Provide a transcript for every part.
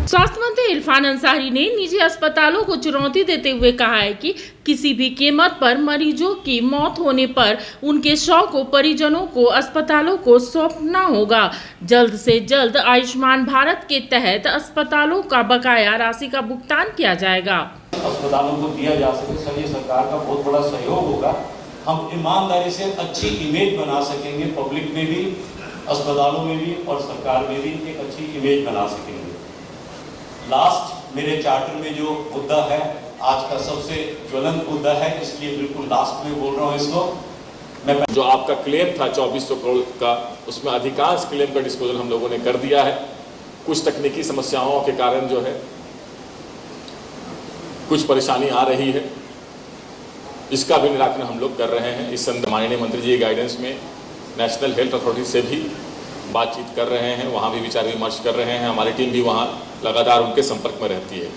स्वास्थ्य मंत्री इरफान अंसारी ने निजी अस्पतालों को चुनौती देते हुए कहा है कि किसी भी कीमत पर मरीजों की मौत होने पर उनके शव को परिजनों को अस्पतालों को सौंपना होगा। जल्द से जल्द आयुष्मान भारत के तहत अस्पतालों का बकाया राशि का भुगतान किया जाएगा। अस्पतालों को दिया जा सके सर, ये सरकार का बहुत बड़ा सहयोग होगा। हम ईमानदारी से अच्छी इमेज बना सकेंगे, पब्लिक में भी, अस्पतालों में भी और सरकार में भी एक अच्छी इमेज बना सकेंगे। लास्ट मेरे चार्टर में जो मुद्दा है, आज का सबसे ज्वलंत मुद्दा है, इसलिए बिल्कुल लास्ट में बोल रहा हूँ इसको। मैं जो आपका क्लेम था 2400 करोड़ का, उसमें अधिकांश क्लेम का डिस्पोजल हम लोगों ने कर दिया है। कुछ तकनीकी समस्याओं के कारण जो है कुछ परेशानी आ रही है, इसका भी निराकरण हम लोग कर रहे हैं। इस संदर्भ माननीय मंत्री जी के गाइडेंस में नेशनल हेल्थ अथॉरिटी से भी बातचीत कर रहे हैं, वहाँ भी विचार विमर्श कर रहे हैं। हमारी टीम भी वहाँ लगातार उनके संपर्क में रहती है,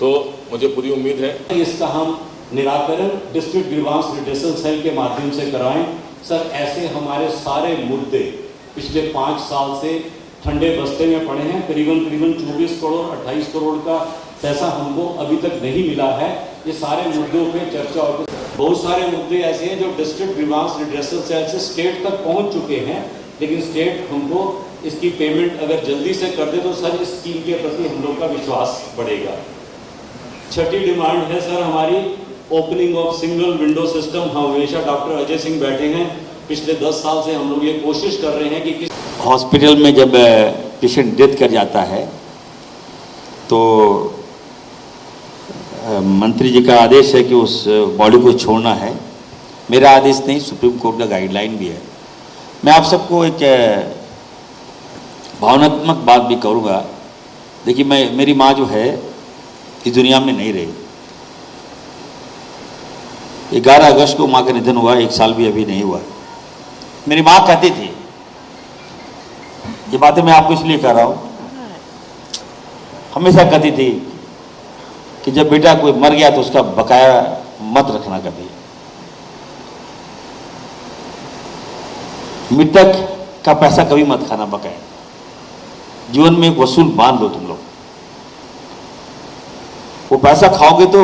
तो मुझे पूरी उम्मीद है इसका हम निराकरण डिस्ट्रिक्ट ग्रीवांस रिड्रेसल सेल के माध्यम से कराएं। सर, ऐसे हमारे सारे मुद्दे पिछले 5 साल से ठंडे बस्ते में पड़े हैं। करीबन 24 करोड़ 28 करोड़ का पैसा हमको अभी तक नहीं मिला है। ये सारे मुद्दों पे चर्चा हो, बहुत सारे मुद्दे ऐसे हैं जो डिस्ट्रिक्ट ग्रीवांस रिड्रेसल सेल से स्टेट तक पहुंच चुके हैं, लेकिन स्टेट हमको इसकी पेमेंट अगर जल्दी से कर दे तो सर इस स्कीम के प्रति हम लोग का विश्वास बढ़ेगा। छठी डिमांड है सर हमारी opening of single window system. हम हमेशा डॉक्टर अजय सिंह बैठे हैं, पिछले 10 साल से हम लोग ये कोशिश कर रहे हैं कि हॉस्पिटल में जब पेशेंट डेथ कर जाता है तो मंत्री जी का आदेश है कि उस बॉडी को छोड़ना है। मेरा आदेश नहीं, सुप्रीम कोर्ट का गाइडलाइन भी है। मैं आप सबको एक भावनात्मक बात भी करूँगा। देखिए, मेरी माँ जो है इस दुनिया में नहीं रही। 11 अगस्त को माँ का निधन हुआ, 1 साल भी अभी नहीं हुआ। मेरी माँ कहती थी, ये बातें मैं आपको इसलिए कह रहा हूँ, हमेशा कहती थी कि जब बेटा कोई मर गया तो उसका बकाया मत रखना कभी। मृतक का पैसा कभी मत खाना बकाया। जीवन में एक वसूल बांध लो तुम लोग। वो पैसा खाओगे तो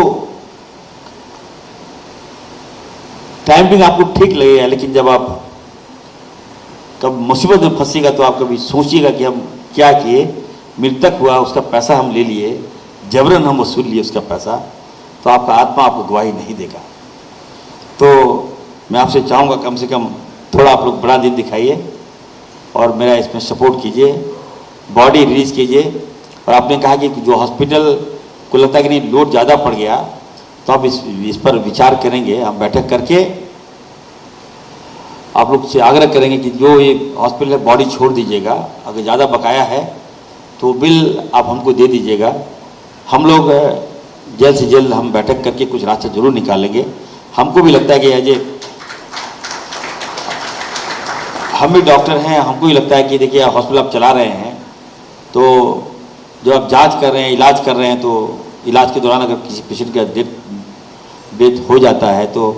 टाइमिंग आपको ठीक लगेगा, लेकिन जब आप कब मुसीबत में फंसीगा तो आप कभी सोचिएगा कि हम क्या किए। मृतक हुआ, उसका पैसा हम ले लिए, जबरन हम वसूल लिए उसका पैसा, तो आपका आत्मा आपको गवाही नहीं देगा। तो मैं आपसे चाहूँगा कम से कम थोड़ा आप लोग बड़ा दिन दिखाइए और मेरा इसमें सपोर्ट कीजिए, बॉडी रिलीज कीजिए। और आपने कहा कि जो हॉस्पिटल को लगता है कि नहीं लोड ज़्यादा पड़ गया, तो आप इस पर विचार करेंगे। हम बैठक करके आप लोग से आग्रह करेंगे कि जो ये हॉस्पिटल है बॉडी छोड़ दीजिएगा। अगर ज़्यादा बकाया है तो बिल आप हमको दे दीजिएगा। हम लोग जल्द से जल्द हम बैठक करके कुछ रास्ता जरूर निकालेंगे। हमको भी लगता है कि अजय, हम भी डॉक्टर हैं, हमको भी लगता है कि देखिए हॉस्पिटल आप चला रहे हैं, तो जब आप जांच कर रहे हैं, इलाज कर रहे हैं, तो इलाज के दौरान अगर किसी पेशेंट का डेथ हो जाता है तो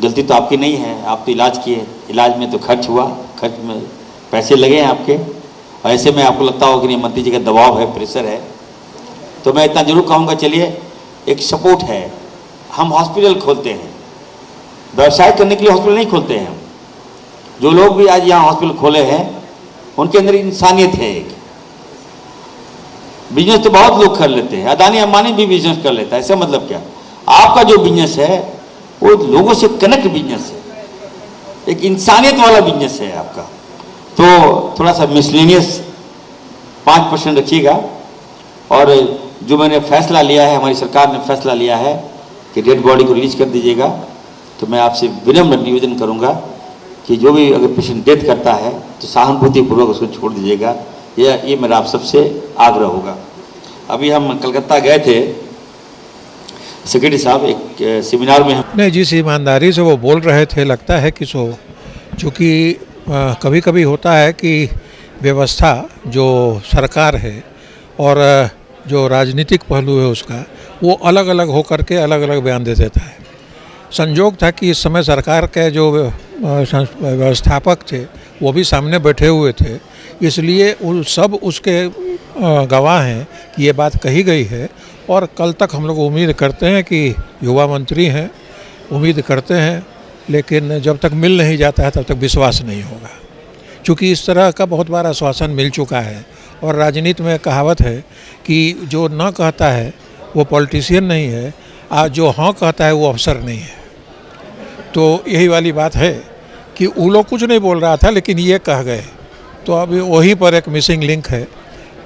गलती तो आपकी नहीं है, आप तो इलाज किए, इलाज में तो खर्च हुआ, खर्च में पैसे लगे हैं आपके। और ऐसे में आपको लगता हो कि नहीं मंत्री जी का दबाव है, प्रेशर है, तो मैं इतना जरूर कहूँगा, चलिए एक सपोर्ट है। हम हॉस्पिटल खोलते हैं, व्यवसाय करने के लिए हॉस्पिटल नहीं खोलते हैं। जो लोग भी आज यहाँ हॉस्पिटल खोले हैं उनके अंदर इंसानियत है। एक बिजनेस तो बहुत लोग कर लेते हैं, अदानी अंबानी भी बिजनेस कर लेता है, ऐसा मतलब क्या? आपका जो बिजनेस है वो लोगों से कनेक्ट बिजनेस है, एक इंसानियत वाला बिजनेस है आपका। तो थोड़ा सा मिसलेनियस 5% रखिएगा। और जो मैंने फैसला लिया है, हमारी सरकार ने फैसला लिया है कि डेड बॉडी को रिलीज कर दीजिएगा, तो मैं आपसे विनम्र निवेदन करूंगा कि जो भी अगर पेशेंट डेथ करता है तो सहानुभूतिपूर्वक उसको छोड़ दीजिएगा। ये मेरा आप सबसे आग्रह होगा। अभी हम कलकत्ता गए थे, सेक्रेटरी साहब, एक सेमिनार में हम नहीं, जिस ईमानदारी से वो बोल रहे थे, लगता है कि चूँकि कभी कभी होता है कि व्यवस्था जो सरकार है और जो राजनीतिक पहलू है उसका, वो अलग अलग होकर के अलग अलग बयान दे देता है। संयोग था कि इस समय सरकार के जो व्यवस्थापक थे वो भी सामने बैठे हुए थे, इसलिए उन सब उसके गवाह हैं कि ये बात कही गई है और कल तक हम लोग उम्मीद करते हैं कि युवा मंत्री हैं, उम्मीद करते हैं, लेकिन जब तक मिल नहीं जाता है तब तक विश्वास नहीं होगा, क्योंकि इस तरह का बहुत बार आश्वासन मिल चुका है। और राजनीति में कहावत है कि जो न कहता है वो पॉलिटिशियन नहीं है, जो हाँ कहता है वो अफसर नहीं है। तो यही वाली बात है कि वो लोग कुछ नहीं बोल रहा था लेकिन ये कह गए, तो अभी वहीं पर एक मिसिंग लिंक है।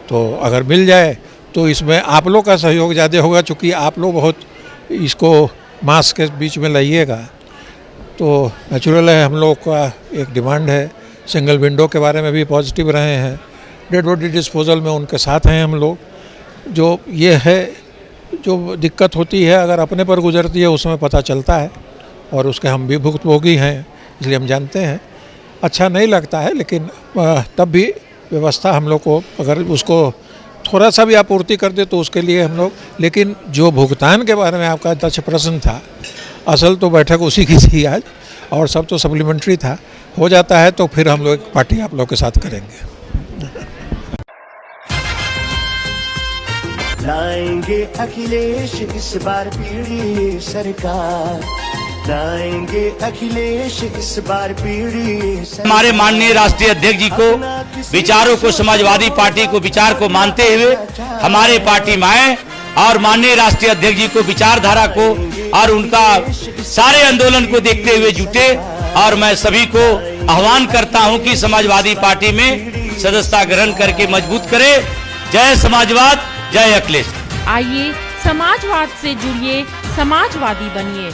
तो अगर मिल जाए तो इसमें आप लोग का सहयोग ज़्यादा होगा, चूँकि आप लोग बहुत इसको मास के बीच में लाइएगा। तो नेचुरल है, हम लोग का एक डिमांड है। सिंगल विंडो के बारे में भी पॉजिटिव रहे हैं, डेड बॉडी डिस्पोजल में उनके साथ हैं हम लोग। जो ये है, जो दिक्कत होती है अगर अपने पर गुजरती है उसमें पता चलता है, और उसके हम भी भुक्तभोगी हैं, इसलिए हम जानते हैं। अच्छा नहीं लगता है, लेकिन तब भी व्यवस्था हम लोग को अगर उसको थोड़ा सा भी आपूर्ति कर दे तो उसके लिए हम लोग। लेकिन जो भुगतान के बारे में आपका दक्ष प्रश्न था, असल तो बैठक उसी की थी आज, और सब तो सप्लीमेंट्री था। हो जाता है तो फिर हम लोग एक पार्टी आप लोग के साथ करेंगे। लाएंगे अखिलेश इस बार पीढ़ी सरकार, लाएंगे अखिलेश इस बार पीढ़ी सरकार। हमारे माननीय राष्ट्रीय अध्यक्ष जी को विचारों को, समाजवादी पार्टी को विचार को मानते हुए हमारे पार्टी में आए और माननीय राष्ट्रीय अध्यक्ष जी को विचारधारा को और उनका सारे आंदोलन को देखते हुए जुटे। और मैं सभी को आह्वान करता हूं कि समाजवादी पार्टी में सदस्यता ग्रहण करके मजबूत करें। जय समाजवाद, जय अखिलेश। आइए समाजवाद से जुड़िए, समाजवादी बनिए।